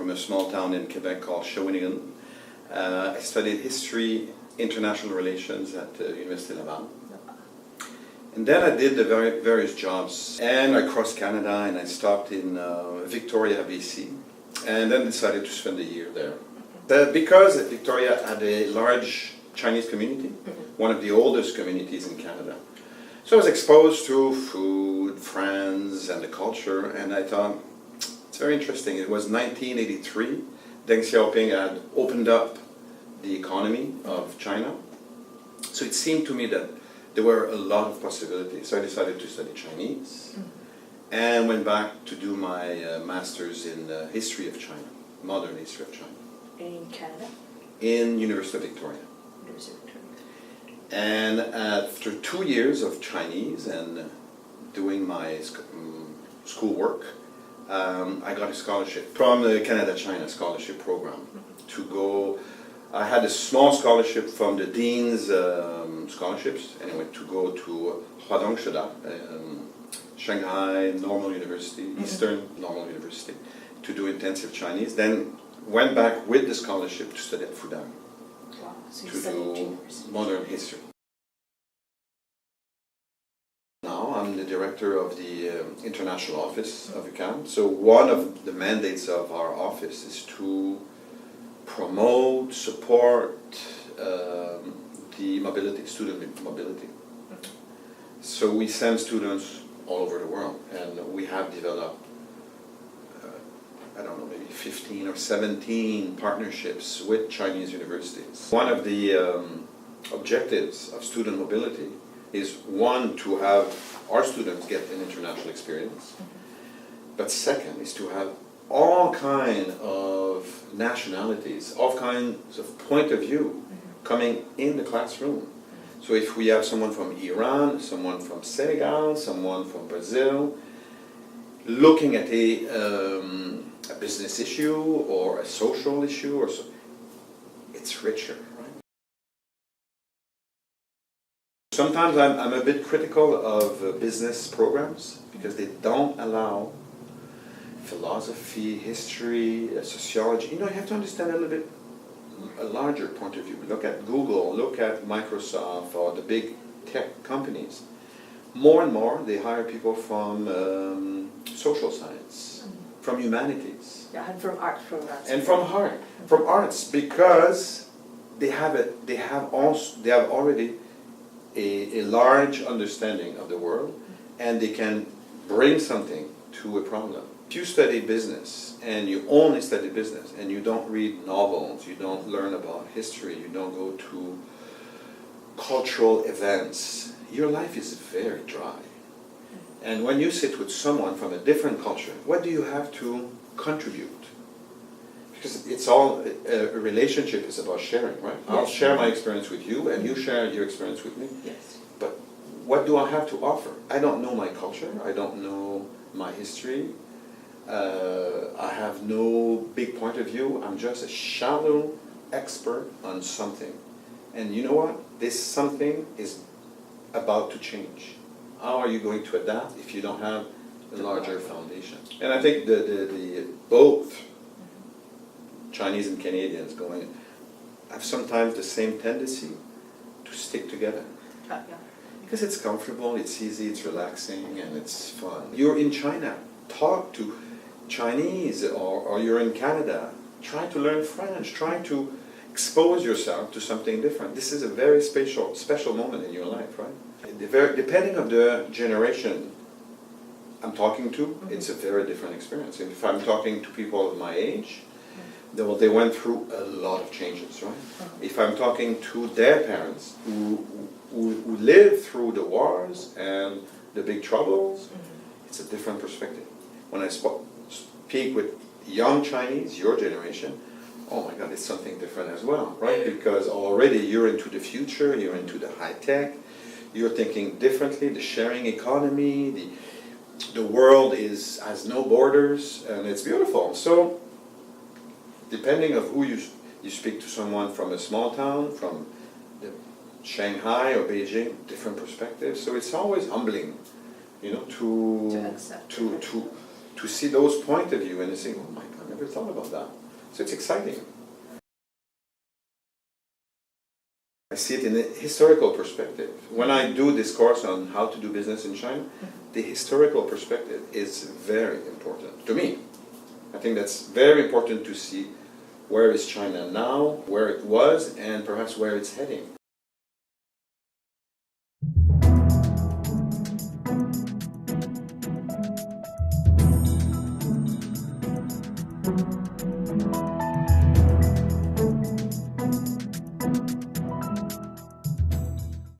from a small town in Quebec called Shawinigan. I studied history, international relations at Université de Québec. And then I did the various jobs, and I crossed Canada, and I stopped in Victoria, BC, and then decided to spend a year there. Because Victoria had a large Chinese community, one of the oldest communities in Canada. So I was exposed to food, friends, and the culture, and I thought, it's very interesting. It was 1983. Deng Xiaoping had opened up the economy of China. So it seemed to me that there were a lot of possibilities. So I decided to study Chinese and went back to do my master's in history of China, modern history of China. In Canada? In University of Victoria. University of Victoria. And after 2 years of Chinese and doing my schoolwork, I got a scholarship from the Canada-China Scholarship Program to go. I had a small scholarship from the Dean's scholarships, anyway, to go to Huadong Sheda, Shanghai Normal University, Eastern Normal University, to do intensive Chinese. Then went back with the scholarship to study at Fudan. Wow. So To do modern history. Now I'm the director of the international office of UQAM. So one of the mandates of our office is to promote, support the mobility, student mobility. So we send students all over the world, and we have developed I don't know, maybe 15 or 17 partnerships with Chinese universities. One of the objectives of student mobility is, one, to have our students get an international experience, but second is to have all kinds of nationalities, all kinds of point of view coming in the classroom. So if we have someone from Iran, someone from Senegal, someone from Brazil, looking at a business issue or a social issue, or it's richer, right? Sometimes I'm a bit critical of business programs because they don't allow philosophy, history, sociology. You know, you have to understand a little bit a larger point of view. Look at Google, look at Microsoft, or the big tech companies. More and more, they hire people from social science, from humanities. Yeah, and from art programs. And from arts, because they have already a large understanding of the world, and they can bring something to a problem. If you study business, and you only study business, and you don't read novels, you don't learn about history, you don't go to cultural events, your life is very dry. And when you sit with someone from a different culture, what do you have to contribute? Because it's all, a relationship is about sharing, right? Yes. I'll share my experience with you, and you share your experience with me. Yes. But what do I have to offer? I don't know my culture, I don't know my history, I have no big point of view, I'm just a shallow expert on something. And you know what? This something is about to change. How are you going to adapt if you don't have a larger foundation? And I think the both Chinese and Canadians have sometimes the same tendency to stick together. Yeah. Because it's comfortable, it's easy, it's relaxing, and it's fun. You're in China, talk to Chinese, or you're in Canada, try to learn French, try to expose yourself to something different. This is a very special moment in your life, right? Depending on the generation I'm talking to, it's a very different experience. If I'm talking to people of my age, they went through a lot of changes, right? If I'm talking to their parents who lived through the wars and the big troubles, it's a different perspective. When I speak with young Chinese, your generation, oh my God, it's something different as well, right? Because already you're into the future, you're into the high tech, you're thinking differently, the sharing economy, the world has no borders, and it's beautiful. So, depending of who you speak to, someone from a small town, from Shanghai or Beijing, different perspectives. So it's always humbling, you know, to see those point of view and say, oh my God, Never thought about that. So it's exciting. I see it in a historical perspective. When I do this course on how to do business in China, the historical perspective is very important to me. I think that's very important to see where is China now, where it was, and perhaps where it's heading.